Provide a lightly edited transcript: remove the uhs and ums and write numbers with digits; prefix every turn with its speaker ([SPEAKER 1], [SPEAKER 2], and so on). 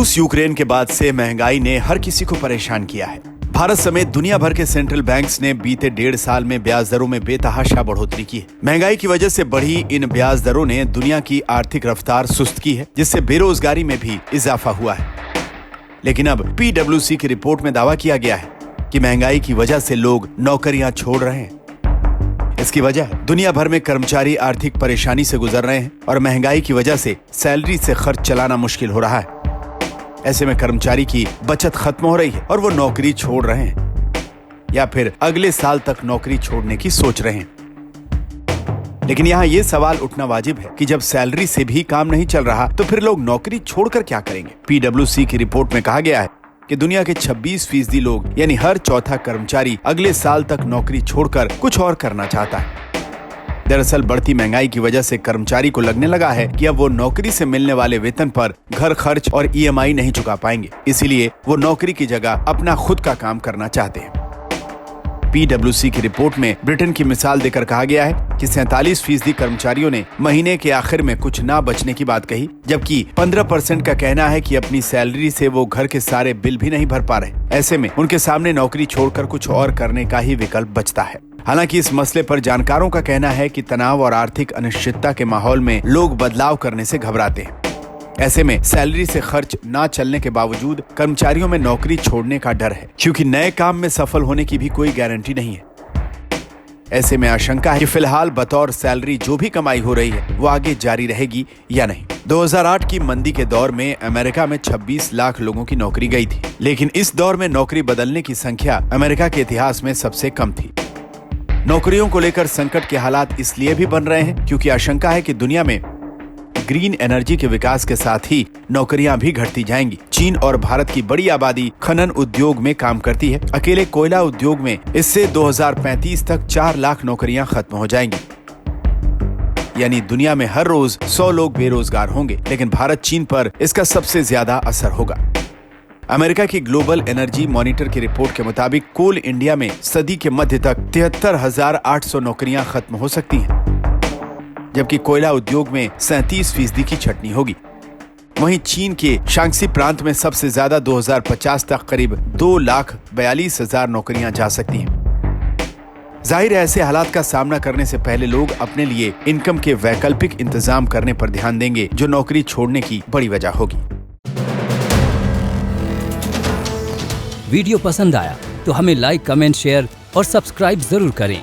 [SPEAKER 1] रूस यूक्रेन के बाद से महंगाई ने हर किसी को परेशान किया है। भारत समेत दुनिया भर के सेंट्रल बैंक्स ने बीते 1.5 साल में ब्याज दरों में बेतहाशा बढ़ोतरी की है। महंगाई की वजह से बढ़ी इन ब्याज दरों ने दुनिया की आर्थिक रफ्तार सुस्त की है, जिससे बेरोजगारी में भी इजाफा हुआ है। लेकिन अब PwC की रिपोर्ट में दावा किया गया है कि महंगाई की वजह से लोग नौकरियां छोड़ रहे हैं। इसकी वजह दुनिया भर में कर्मचारी आर्थिक परेशानी से गुजर रहे हैं और महंगाई की वजह से सैलरी से खर्च चलाना मुश्किल हो रहा है। ऐसे में कर्मचारी की बचत खत्म हो रही है और वो नौकरी छोड़ रहे हैं या फिर अगले साल तक नौकरी छोड़ने की सोच रहे हैं। लेकिन यहाँ ये सवाल उठना वाजिब है कि जब सैलरी से भी काम नहीं चल रहा तो फिर लोग नौकरी छोड़कर क्या करेंगे। PwC की रिपोर्ट में कहा गया है कि दुनिया के 26% लोग यानी हर चौथा कर्मचारी अगले साल तक नौकरी छोड़कर कुछ और करना चाहता है। दरअसल बढ़ती महंगाई की वजह से कर्मचारी को लगने लगा है कि अब वो नौकरी से मिलने वाले वेतन पर घर खर्च और EMI नहीं चुका पाएंगे, इसीलिए वो नौकरी की जगह अपना खुद का काम करना चाहते हैं। PwC की रिपोर्ट में ब्रिटेन की मिसाल देकर कहा गया है कि 47% कर्मचारियों ने महीने के आखिर में कुछ ना बचने की बात कही, जबकि 15% का कहना है कि अपनी सैलरी से वो घर के सारे बिल भी नहीं भर पा रहे। ऐसे में उनके सामने नौकरी छोड़कर कुछ और करने का ही विकल्प बचता है। हालांकि इस मसले पर जानकारों का कहना है कि तनाव और आर्थिक अनिश्चितता के माहौल में लोग बदलाव करने से घबराते हैं। ऐसे में सैलरी से खर्च ना चलने के बावजूद कर्मचारियों में नौकरी छोड़ने का डर है, क्योंकि नए काम में सफल होने की भी कोई गारंटी नहीं है। ऐसे में आशंका है कि फिलहाल बतौर सैलरी जो भी कमाई हो रही है वो आगे जारी रहेगी या नहीं। 2008 की मंदी के दौर में अमेरिका में 26 लाख लोगों की नौकरी गई थी, लेकिन इस दौर में नौकरी बदलने की संख्या अमेरिका के इतिहास में सबसे कम थी। नौकरियों को लेकर संकट के हालात इसलिए भी बन रहे हैं क्योंकि आशंका है कि दुनिया में ग्रीन एनर्जी के विकास के साथ ही नौकरियां भी घटती जाएंगी। चीन और भारत की बड़ी आबादी खनन उद्योग में काम करती है। अकेले कोयला उद्योग में इससे 2035 तक 4 लाख नौकरियां खत्म हो जाएंगी। यानी दुनिया में हर रोज 100 लोग बेरोजगार होंगे, लेकिन भारत चीन पर इसका सबसे ज्यादा असर होगा। अमेरिका की ग्लोबल एनर्जी मॉनिटर की रिपोर्ट के मुताबिक कोल इंडिया में सदी के मध्य तक 73,800 नौकरियां खत्म हो सकती हैं, जबकि कोयला उद्योग में 37% की छटनी होगी। वहीं चीन के शांक्सी प्रांत में सबसे ज्यादा 2050 तक करीब 2,42,000 नौकरियां जा सकती हैं। जाहिर है ऐसे हालात का सामना करने से पहले लोग अपने लिए इनकम के वैकल्पिक इंतजाम करने पर ध्यान देंगे, जो नौकरी छोड़ने की बड़ी वजह होगी।
[SPEAKER 2] वीडियो पसंद आया तो हमें लाइक, कमेंट, शेयर और सब्सक्राइब जरूर करें।